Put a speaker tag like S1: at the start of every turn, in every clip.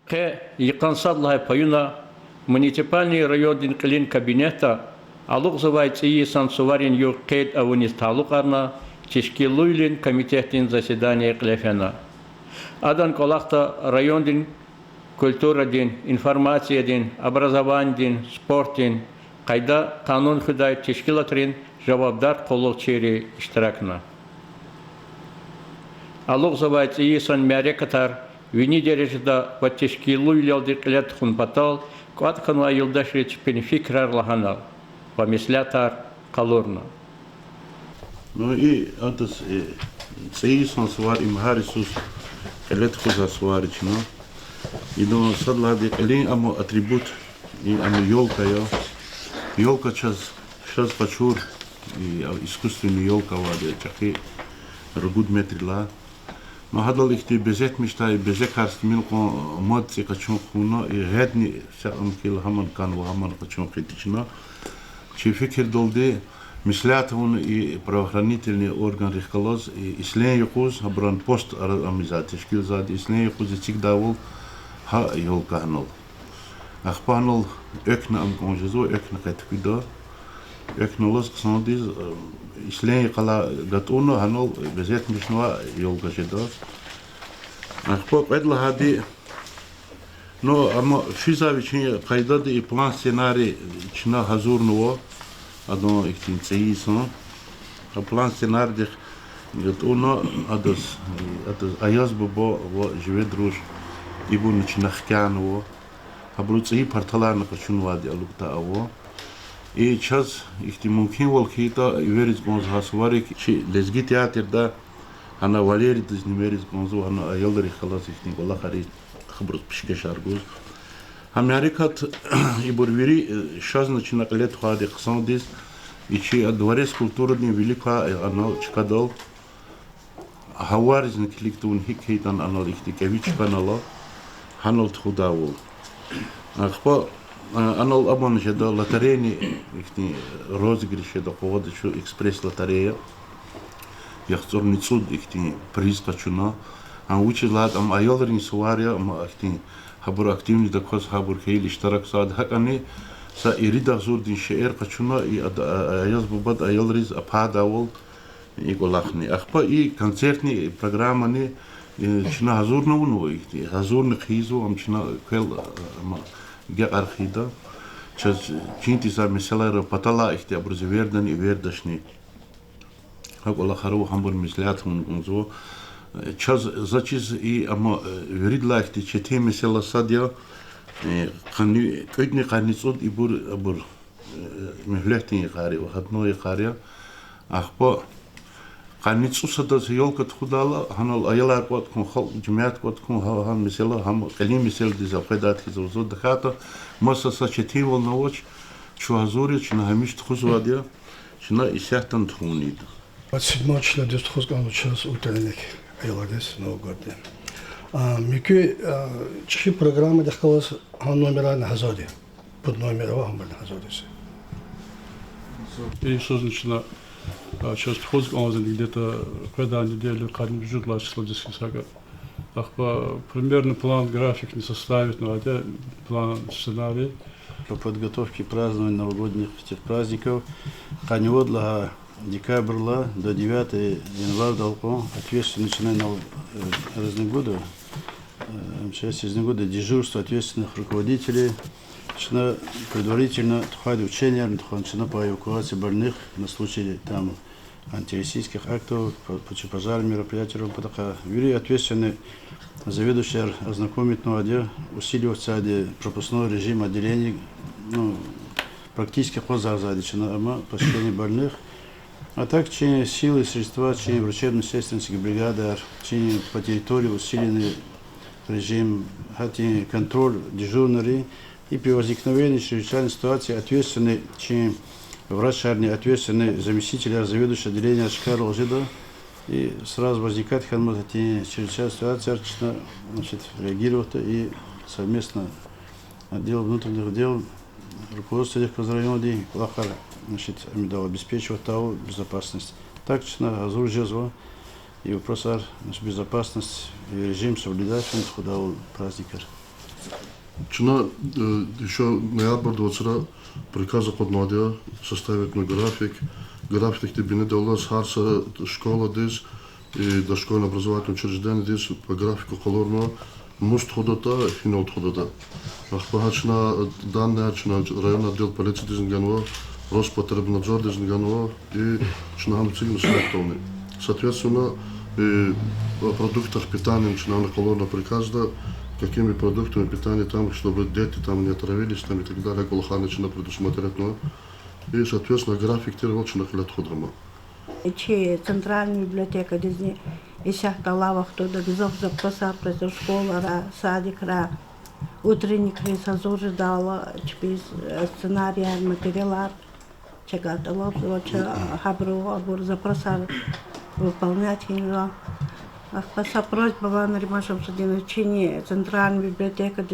S1: Ке Якансадлай Паюна, муниципальный районный клин кабинета, алук завайцы и сансуварин ю кейт авунисталукарна, Тишкилуйлин комитетин заседания клефена. Адан колахта районный культура дин, информация дин, образование дин, спорт дин, кайда канун худай тишкилатрин, жавабдар колокчери иштиракна. Алук завайцы и сан мярекатар, вини дережда в тишкилуйлил диклет хун патал, кваткану айылдашрич пенфикрар лаханал, помислятар калурна.
S2: Ну и это цейсон свар им харисус элет хуза сварич, но и до садла декли амо атрибут и амо ёлка я ёлка сейчас почур и искусственный ёлка воде чаки ргуд метрила. Но hadal ich die bezet mishtai bezekast milko modse kachon khuno и гадни сам кил хаман кан ва хаман качон критично. Чи фикер долде мислятун и правоохранительный орган рихкалоз и ислен юкуз абран пост амизат тешкил зад ислен юкуз цигдавул ха ёлка ханол. Ахпанол экна ам конжезо экна катпидо экнолоз ксандиз ислен кала гатуно ханол безет мишнова ёлка жедо. Ахпок эдла хади но ама физавичи кайдады и план сценарий чна хазурного адно ихтин цейсон а план сценарий гатуно адас аяз бобо во живе друж ибу начинахкяно абруци парталана качунвади алукта аво и час ихти мумкин волхита иверис гонз хасварик чи лезги театр да ана валерий дизнимерис гонзу ана аялдери халас ихти гола хари خبرت بشكش أرجوز هم ياركات يبورفيري شازنا شنا قلت خادي قصانديس يشي الدواريس كولتورة دي فيليكا أنا شكادل هوارز نكليكتون هيك هيتان أنا ليختي كبيش كانالا هنول تخداول أخبا أنا الأبان جدا لاتريني يختي روزجري شدا قواد شو إكسبريس لاتريا يختار نتصود يختي بريز كاتشونا ам учит лад ам айолрин сувария ам актин хабур активни да кос хабур хейли иштарак сад хакани са ирида зурдин шеэр качуна и аяз бубад айолриз ападавол и голахни ахпа и концертни программани чина хазурну ну ихти хазурны хизу ам чина кел ам ге архида час чинти са меселера патала ихти абрузевердан и вердашни хакола хару хамбур мислятун гунзо час зачиз и ама веридлахти чети месела садя кани кыдни каницуд и бур мехлехтин хари вахатно и харя ахпа каницу садас ёлка тхудала ханал аялар кот кон хал жмят кот кон хан месела хам калим месел дизафедат хизозод дахата маса са чети волновоч чуазури чна хамиш тхузвадя чна исяхтан тхунид
S3: 27 числа дестхозган час утельник Айладес Новгороде. Мики чихи программа дахкалас номера на Хазоде. Под номера на Хазоде.
S4: И что значит сейчас вход где-то когда неделю карн бюджет число 10 сага. Примерно план график не составит, но хотя план сценарий
S5: по подготовке празднования новогодних праздников каньвод для декабря до 9 января долго ответственно начиная на разные годы, часть из года дежурство ответственных руководителей, начиная предварительно тухали учения, начиная по эвакуации больных на случай там антироссийских актов, противопожарных мероприятий, потока. Вели ответственный заведующий ознакомить новодел, усиливаться пропускной режим отделений, ну, практически хоза задача, посещение больных. А так, чине силы и средства, чине врачебно-сестринских бригад, чине по территории усиленный режим, чине контроль дежурный и при возникновении чрезвычайной ситуации ответственный чине врач ответственный заместитель заведующего отделения Ашкар Алжида и сразу возникает чрезвычайная ситуация, значит, реагировать и совместно отдел внутренних дел руководство района Лахар, значит, обеспечивать того безопасность. Также на Азур Жезва и вопрос безопасность и режим соблюдать худал праздника.
S6: Чина еще ноябрь 20 приказа под Надя составить на график. График ты бины дала с харса школа дис и дошкольное образовательное учреждение дис по графику колорно муст ходота и не отходота. Ахпахачна данные чина районный отдел полиции дис ганва, Роспотребнадзор дис ганва и чина хамцигн селектовный. Соответственно, о продуктах питания чина на колорно приказа, какими продуктами питания там, чтобы дети там не отравились там и так далее, колоха начина предусмотреть. И, соответственно, график тировочно хлеб ходрама.
S7: Че центральная библиотека дизни и всякая лава, кто догизов за посадку, за школа, садик, утренник, сазуры дала, чпиз, сценарий, материал, чегата лобзова, хабру, абур за просар выполнять его. По просьбе Ван Римашем Судиновичини, центральная библиотека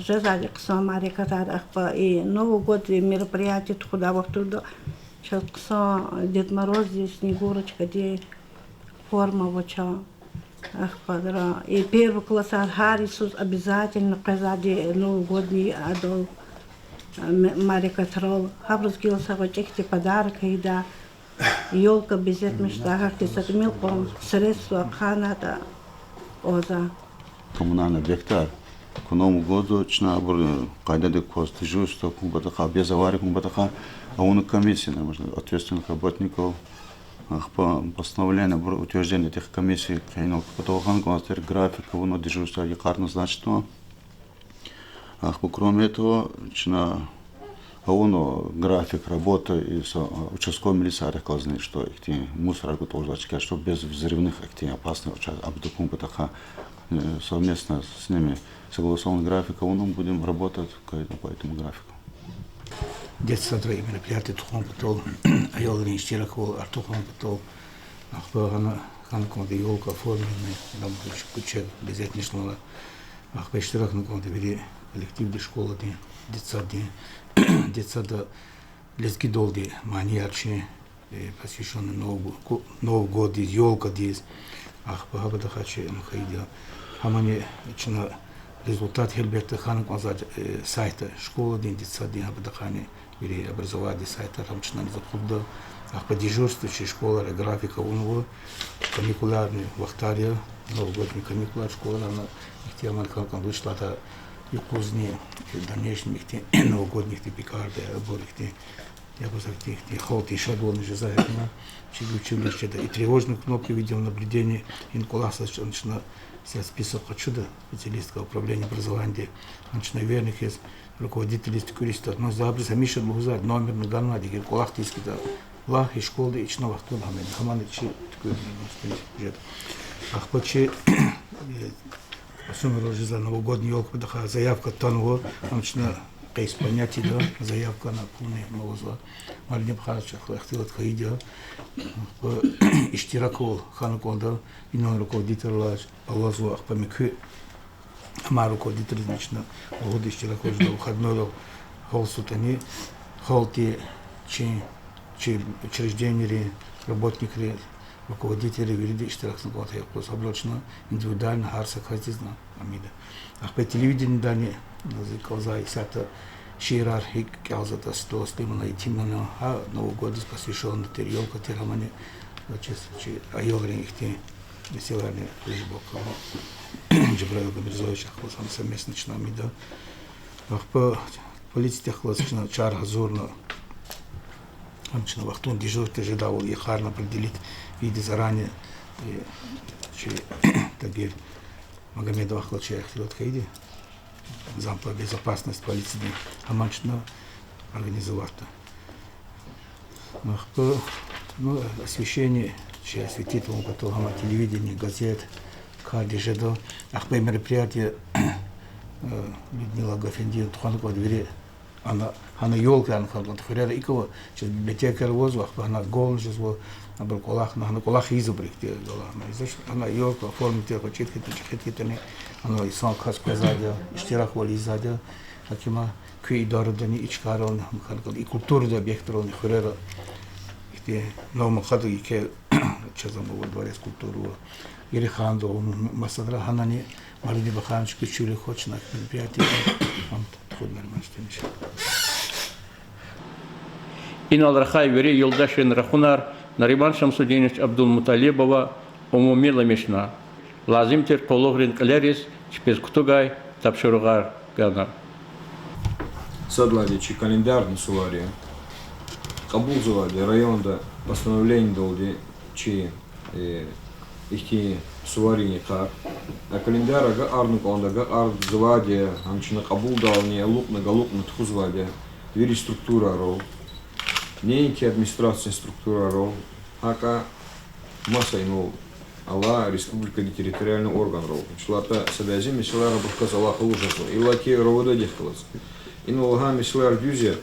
S7: Жезалик Самари Катар, и Новый год и мероприятия туда вот туда. Сейчас Дед Мороз здесь, Снегурочка, где форма вот что. И первый класс Харисус обязательно казади Новый год не отдал Мари Катрол. Хабрус гилса вот эти подарки и да. Елка безет мечта, как ты сотмил, по средства ханата оза.
S5: Коммунальный объекта к Новому году чна был когда де косты жил, что кумбатаха без аварии кумбатаха, а он комиссия, ответственных работников, по постановлению утверждения этих комиссий, конечно, потом констатер графика, он дежурство якарно значит, кроме этого, чна график работы и участковой милиции рассказаны, что их мусор готов, что без взрывных опасных обдукумбатаха совместно с ними согласован график, будем работать по этому графику.
S8: Детство твои мероприятия тухом потол, а я лишь стиракол, артухом потол, ахпагана ханком елка оформленная, нам куча безет не шло, ахпештирах на ком-то вели коллектив де школы де детсада лески долди маньячи, посвященный Новый год, елка здесь, ахпагабада хачи мхайдя, хамани чина результат хельберта ханок назад сайта школы де детсады абадахани или образование сайта рамчна не закуда, по дежурству школа графика унва каникулярный вахтария новогодний каникулар школа на их тема как вышла та и позднее дальнейших новогодних пикарды оборих я бы сказал те холти шаблоны же заедно учили и тревожную кнопку видеонаблюдения инкуласа начина список отсюда специалистка управления образования начина верных есть руководитель юристов, но забрать Миша Бухзар номер на Ганнаде, где колахтийский да лах и школы и чного кто нам это команды чи такой стоит. Ах почти особенно уже за новогодний елку да заявка тонво, начина кейс понятие да заявка на полный мозга. Мальне бхача хотел отходить иштиракол ханконда и на руководитель лазу ах помеку Мар руководитель значно годище ракожда выходной холсутани холти учреждения работники руководители вирди штиракс год я пособлочно индивидуально харса хазизна амида по телевидению дани каза исата ширар хик казата сто стимула и тимна Новый год посвящен терьёлка терамане честно айогрин их те веселые лежбок Джабраил Гамирзович ахласан совместно с нами да по полиции ахласан чар газурно амчна вахтун дежурт ожидал и харно определить виды заранее че таги Магомедов ахлача хотел отходить зам по безопасности полиции амчна организовать ну освещение че осветит он потом телевидение газет Кадижедо, ахпе мероприятие Людмила Гафендин, туханку двери, она елка, она ходила, тухаря икова, через библиотека возу, ахпе она голн жезво, на балколах, на колах изобрик, те гола, она елка, оформит те хочет, хитаны, она и сам хаска задя, иштирах воли задя, акима күй дородани ичкарон, и культурный объект рон, хурера, те новому ходу, и Чазамова дворец культуры, или Хандо, Масадра Ханани, Марини Баханчики, Чули Хочнак, мероприятие, он тхуд нормально.
S1: Иналрахай вери Юлдашин Рахунар, Нариман Шамсудинович Абдулмуталибова, Умумиламишна. Лазимтер Пологрин Калерис, Чпезкутугай, Тапшуругар Гана.
S9: Садладичи календарный сувария. Кабул завади районда постановление долди чи ихти суварии кар. А календар ага арнук онда ага ард завади амчина кабул дални лукна галукна тхузвади. Вери структура рол. Нейки администрация структура рол. Ака масса инол. Алла республика территориальный орган рол. Шлата садази мисла рабушка Аллаха лужасло. Илаки ровода дехкалас. Инолга мисла ардюзия.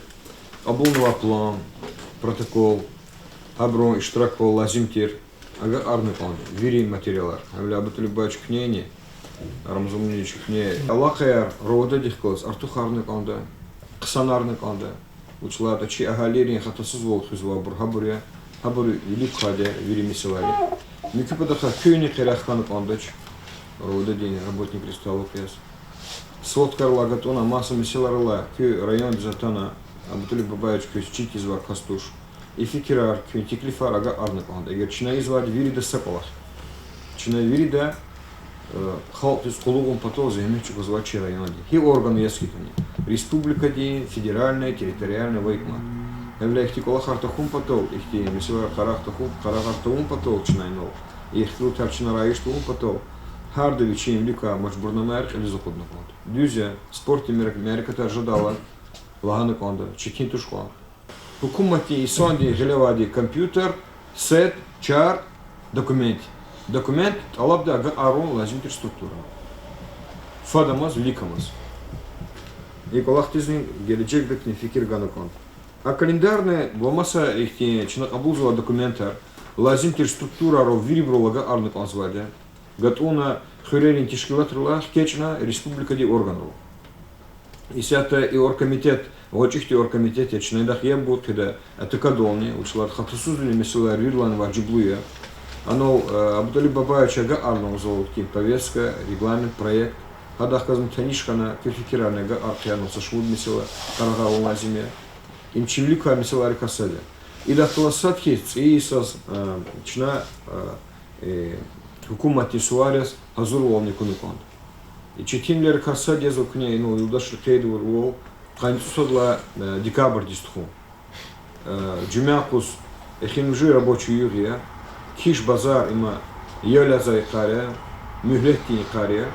S9: Абулнова план. Протокол, абро иштрако лазимтир, ага арны план, вери материалар, авля абатули бач кнени, рамзумнич кне, аллахаяр, рода дихкос, артухарны планда, ксанарны планда, учлата чи агалерин хатасыз вол хизва бурхабуря, хабури илик хаде, вери мисалари. Микипадаха кюни кирахханы пландач, рода день, работник кристаллов пес. Сводкар лагатона масса мисаларла, кю район безатана. Абутули бабаевич чики звар кастуш. И фикирар теклифар ага арны панда. Егер чина извад вирида сапалах. Чина вирида халт из кулугом потол заимечу позвачи районе. Хи органы яскитани. Республика ди, федеральная, территориальная вайкма. Евля ихти колахар тахум потол, ихти мисвар харах тахум потол чинайнол. Ихти лутар чина раиш тахум потол. Хардовичи им люка мачбурнамер или заходный плод. Дюзя спорте мериката ожидала. Лаганы конда, чекин тушкон. Хукумати исонди желевади компьютер, сет, чар, документ. Документ алабда ага арун лазимтер структура. Фадамаз великамаз. И колахтизм гелечек декни фикир гана конда. А календарная ломаса ихти чинак абузова документар лазимтер структура ро вирибро лага арны конзваде. Гатуна хюрерин тишкилатрла кечна республика ди органру. И сята и оргкомитет, вочихти оргкомитет, я чинайдах я буд, когда это кадолни, учила хатусузли мисула рирлан ваджиблуя. Оно абдали бабаевич ага арно золотки, повестка, регламент, проект. Хадах казм танишкана кефикирана ага аркиану сашмуд мисула карагау на земле. Им чивлика мисула рекасаля. И да классатки цеисас чина хукумати суарес азурловни кунукон. И четинлер касади зукне, ну, юдаш кейду рол, канцусодла декабрь дистху. Джумякус эхимжи рабочий юрия, киш базар има йоля зайкаря, мюглетти каря.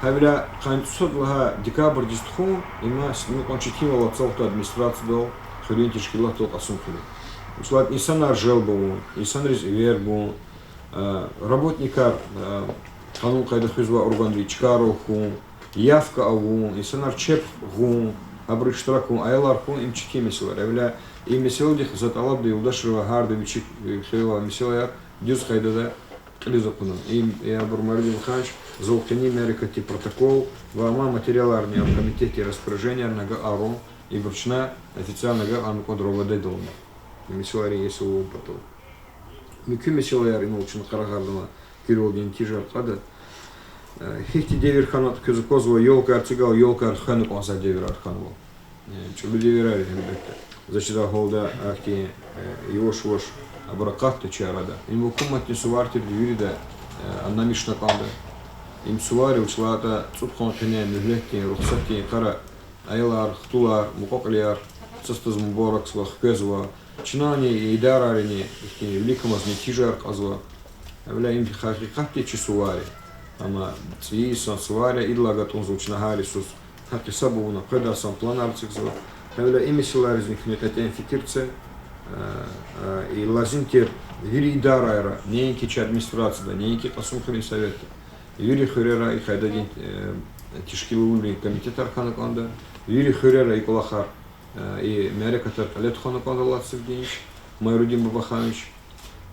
S9: Хавля канцусодла декабрь дистху има ну четинла цолта администрация дол, хрентишки латол асункли. Услад инсанар желбу, инсан резервер бу, работникар Ханул кайда хизва орган ричкару хун, явка авун, инсанар чеп хун, абрык штракун, айлар хун, им чики месилар. Евля им месилдих заталабды Юлдашева гарда бичик хила месилар, дюз кайда да клизапунан. Им я бурмардин ханч, золтани мерикати протокол, вама материаларни в комитете распоряжения нага арун и бручна официально га анкодрова дедолна. Месилари есть у потом. Микю месилар ему учен харагардана. Кирилдин тижар қады. Хихти девер ханат көзі козва елка арцигал, елка арханы қонса девер архан бол. Чулы девер әрі, зачида холда ахти его швош абракатты чарада. Им хукуматни сувартир девирида аннамишна қанды. Им сувари учлата цутхон кене мүглетти, рухсатти, қара айлар, хтулар, мукоклияр, цыстыз мубораксва, хкезва, чинани и идарарини, великамазни тижар қазва. Авля им хакикатти чисувари, ама цвиисан сувари идлагат он звучнагарисус, хаки сабуна, кедасан планарцикзва. Авля ими силаризник некатен фикирце, и лазимтер вири идарайра, нейки че администрация, нейки пасунхами совета. Вири хурера и хайдадин тишкилулли комитет арханаканда, вири хурера и кулахар, и мерекатар летханаканда лацевдинич, Майрудин Бабаханович,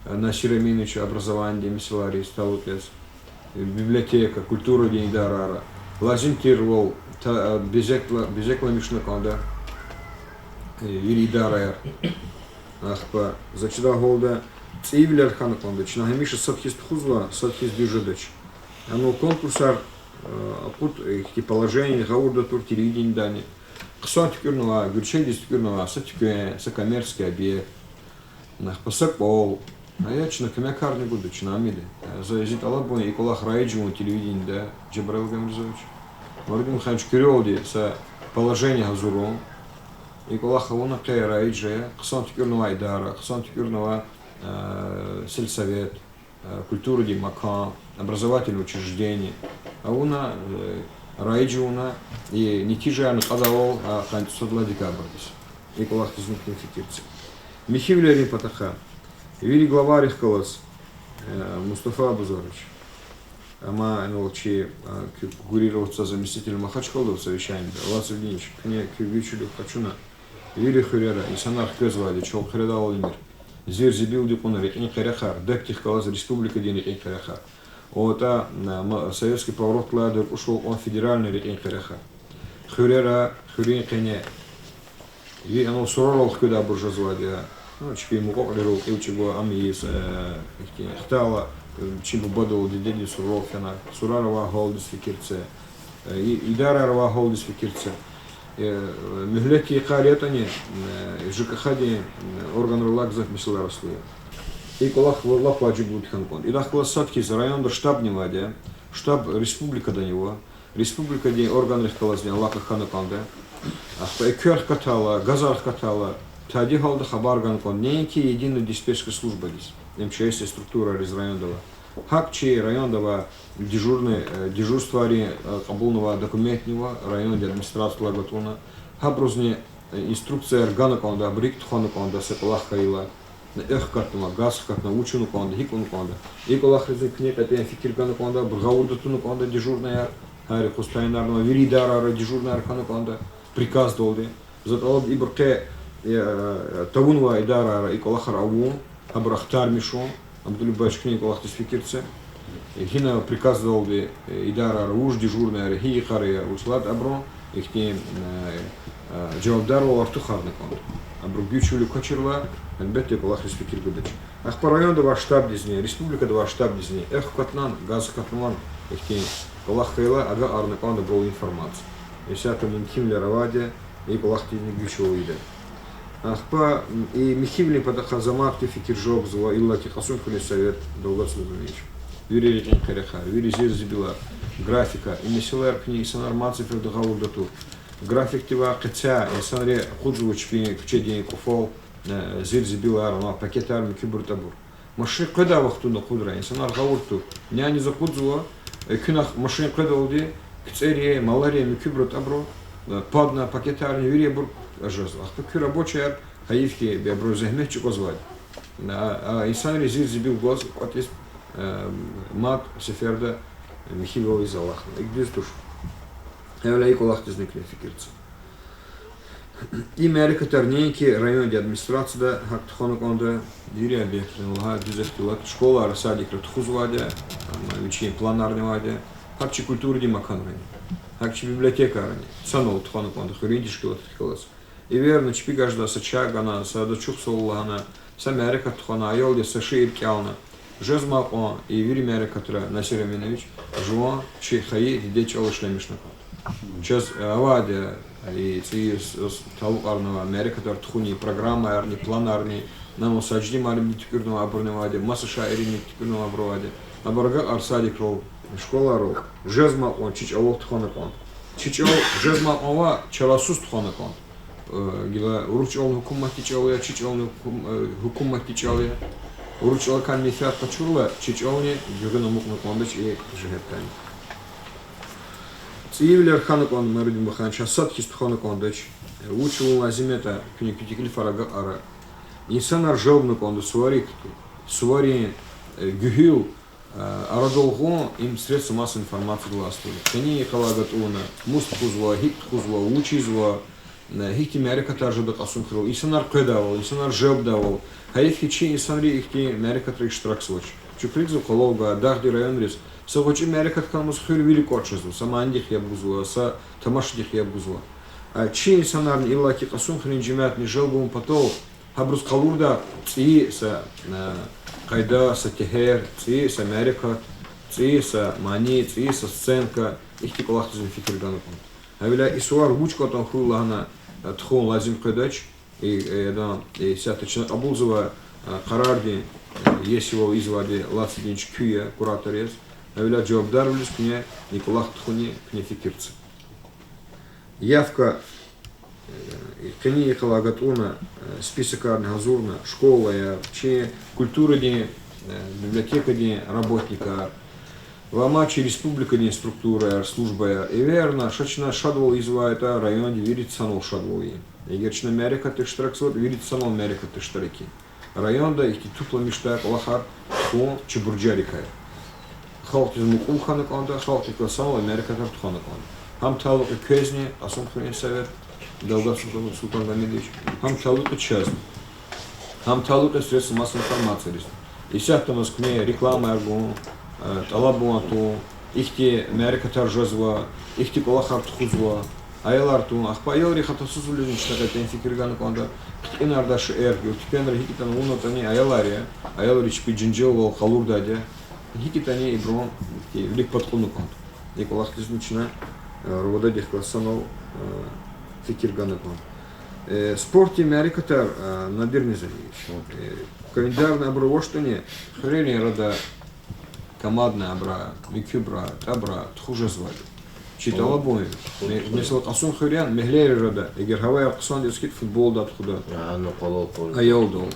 S9: Насир Аминович, образование, миссиларий, сталупец, библиотека, культура день дарара, лазимтир вол, безекла мишнаканда, вири дарайр, ахпа, зачида голда, цивилер ханакондыч, на гамиша садхист хузла, садхист бюджетыч. Оно конкурсар, акут их положение, гаурда тур телевидение дани. Ксон тюрнова, гурчедис тюрнова, сатюке, сакамерский объект. Нах посакол. А я чина камякарный буду, чина амиды. Заезжит алабу и колах раиджему телевидение, да, Джабраил Гамризович. Мордин ханч кюрёлди са положение газуру. И колах хавуна кэ раиджая, ксон тюрнова идара, ксон тюрнова сельсовет, культура ди макан, образовательное учреждение. А уна раиджуна и не тижа накадавол, а ханч содла декабрдис. И колах тизнук не фикирцы. Михивлярин Патаха, вели глава Рихкалас, Мустафа Абузорович. Ама нолчи курироваться заместитель Махачкалу в совещании. Аллах Савдинич, кне кювичулю хачуна. Вели Хурера, и санар кёзвали, чол хреда Владимир. Зир зибил дикунари, ин харяхар, дептих калаз республика денег ин харяхар. Ота советский поворот кладер ушел он федеральный ин харяхар. Хурера, хурин кене. И оно суророл куда буржуазия, ну чипи мукок лирол и учего амиис хтала чипу бодол дедели суророл фена сурарова холдис фикирце и дарарова холдис фикирце мехлеки каретани ЖКХ-ди орган рулакзах мисуларосли и колах лападжи будет ханкон и дахла садки за район до штабного де штаб республика до него республика де орган рехкалазня лака ханаканде Кёрх катала, газар катала, тади халда хабарган кон, нейки единая диспетчерская служба здесь, МЧС структура из районного. Хакчи районного дежурства кабулного документного района администрации лаготуна, хабрузне инструкция органа конда, брикт хона конда, сепалах хаила, эх катна, газ катна, учену конда, хикуну конда, и колах резик нет, это фикиргана конда, бургаудатуну конда дежурная, хари кустайнарного, виридара дежурная аркана конда. Приказ долди. Зато и брке тавунва и дара и колахар аву, абрахтар мишон, Абдулюбач книга колах тисфикирце. И хина приказ долди и дара уж дежурная хи хария услад абро, их не джавабдару артухарный конт. Абро бючулю кочерла, анбете колах тисфикир гудеч. Ах по району два штаб дизни, республика два штаб дизни, эх катнан, газ катнан, их не колах хайла, ага арный конт был информация. И сята мимхимля раваде и колахти нигучо иде. Ахпа и михимли патаха заматки фикиржок зва иллаки хасун хули совет долгословный. Юрий Рекин Хареха, Юрий Зир Зибила, графика, и месилер книги санармаций фердагау дату. График тива кця, и санре худжуч пи кче день куфол, Зир Зибила арма, пакет арми кибуртабур. Машин когда вахту на худра, и санар гаурту, няни за худзуа, кюнах машин когда уди, кцерие, малария, микибрут абро, падна пакетарни, виребур, ажазла. Ахпаки рабочая, хаивки, биабро захмечу козвать. А инсан резир забил глаз, вот есть мат, сеферда, михивал из Аллаха. И где душ? Являй колах тизныкли фикирцы. Имя рекаторнейки, район администрации, да, хактхонок онда, дирия бехтенлага, дизефтилат, школа, рассадик, ратхузвадя, вечерний планарный вадя. Хакчи культуры димаканрани, хакчи библиотека рани, санол тхонок онда, хуридишки латхикалас. И верно, чпи гажда сачагана, садачух соллана, сами рекатхона, айолди саши иркялна, жезмакон и вири мерекатра Насир Аминович, жуа, чи хаи, дидеч олышлемишнакон. Сейчас авадия и талук арнова мерекатар тхуни, программа арни, план арни, нам саджди марим тикурного абурневаде, масаша эрини тикурного аброваде, абарга арсадик рол. Школа рол, жезмал он, чичалов тхонакон. Чичал жезмал онва, чаласус тхонакон. Гила уручал хукумат тичалия, чичал хукумат тичалия. Уручал кан мифят пачурла, чичални, гюгана мукнакондыч и жегептани. Циевлер ханакон, марудим бахан, шасадхис тхонакондыч. Учил лазимета, кюникютикли фарага ара. Инсан аржалбнаконды, суари гюхил, Арадолго им средства массовой информации властвовали. Они халагатуна, мусткузва, хиткузва, учизва, хитими арикатажа да касунхрол, инсанар кедавал, инсанар жебдавал, хаих хичи инсанри ихти мерикатри штраксвоч. Чуприкзу кололга, дахди районрис, савочи мерикат камус хюр великочезу, самандих ябгузва, са тамашдих ябгузва. А чи инсанар иллаки касунхрин джимят не желбум потол, хабрус калурда и са Хайда, Сатихер, Цис, Америка, Цис, Мани, Цис, Сценка, ихти колахтизм фикир ганакон. Авиля исуар ручка там хуллахна тхон лазим кадач, и сяточна Абулзова Карарди, есть его изводи Лацидинч Кюя, кураторец, Авиля Джобдарвлис, кне Николах Тхуни, кне фикирцы. Явка Кани Екалагатуна, список Арнхазурна, школа, культура, библиотека, работника, Вамачи республика, структура, служба, и верно, шачна шадвол извает район, видит санов шадволи. Егерчна Америка тыштраксот, видит санов Америка тыштраки. Район да их тупла мечта лахар, то чебурджарикая. Халтиз мукуханок онда, халтиз санов Америка тартханок онда. Хам талук кезни, асумхрин совет. Долгасов Султан Гамидович, хам талука честно, хам талука средства массовой информации. И всякто нас к ней реклама аргу, талабуанту, ихти Америка торжезва, ихти колахарт хузва, айларту, ахпайол рихата сузулин штагат инфикирган конда, инардаш эрги, утипенр хикитан унотани айлария, айларич пиджинджел халурдаде, хикитани и брон, велик подхуну конт. И колахтиз начина роводадих классанов фикирганакон. Спорт Америка надирни зависит. Календарная обровоштание, хрени рода командная абра, микюбра, табра, тхуже звали. Читала бой. Если вот асун хрен, меглери рода, егер хавай аксан дескит футбол да тхуда. А я удал.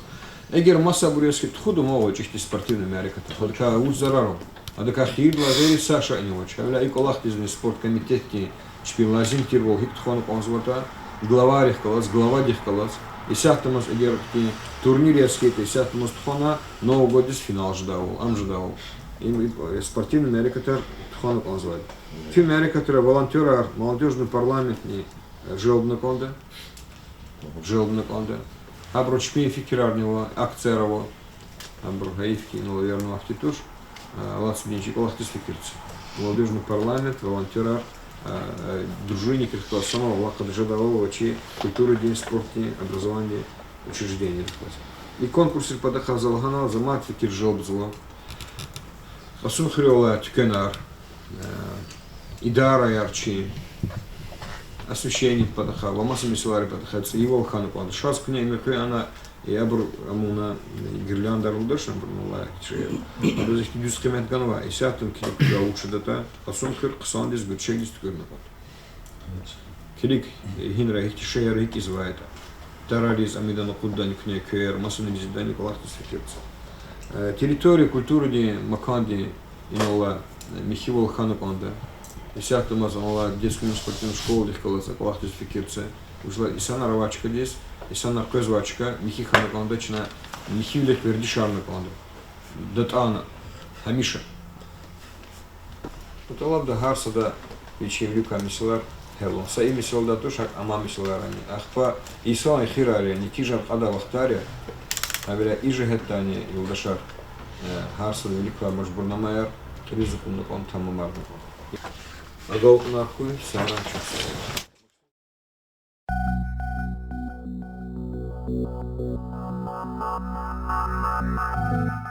S9: Егер масса буревскит тхуду мало чисти спортивная Америка. Только уж зараром. А до каких лазери Саша не очень. А и колахтизный спорт комитетки. Шпилазин тирвол хиктхон конзвата, глава рехкалас, глава дихкалас, и сяхтамас эгерки турнире скейт, и сяхтамас тхона Новый год финал ждал, ам ждал. И спортивный Америкатор тхона конзват. Фи Америкатора волонтера молодежный парламент не желбна конда, абро чпи фикирарнего акцерово, абро гаивки, ну наверное ахтитуш, лацминчик лахтис фикирцы. Молодежный парламент, волонтера дружинник самого Лакаджадового, чьи культуры, день спорта, образование, учреждения. И конкурсы подахал Залгана, за мат фикир желбзла. Асун хрёла тюкенар, идара ярчи, освещение подахал, ламаса мисуари подахается, его хану пан. Шас к ней мекве она и абр амуна гирлянда рудаш амбрнула, че. Без их дюскемент ганва, и сятым килик лучше дата, асун хр ксандис гучегис тюкенапот. Килик хинра их тишеяр их извает. Тарариз амидана куддани к ней кер, масуни зидани колахтис фикирца. Территория культуры ди маканди инола михивол хану панда. И сятым азамала детскую спортивную школу дихкаласа колахтис фикирца. Ушла и сана равачка здесь. İnsanlar közvaçka, Miki Hanıkan'da Çin'e Mihivlet verdi Şarnıkan'da. Datana, Hamişa. Bu talabda Harsa'da Vilçevlüka misler Helon. Sayı miselda tuşak ama misler hani. Ahpa İsa'nın xirari, Nikijam Ada Vahtarya. Avela İjehettani yoldaşar Harsa'da Velika Majburnamayar. Turizmkunlukan tamamarlıkan. Agalkın Arkuy, Sara Çaksaya.
S10: Thank you.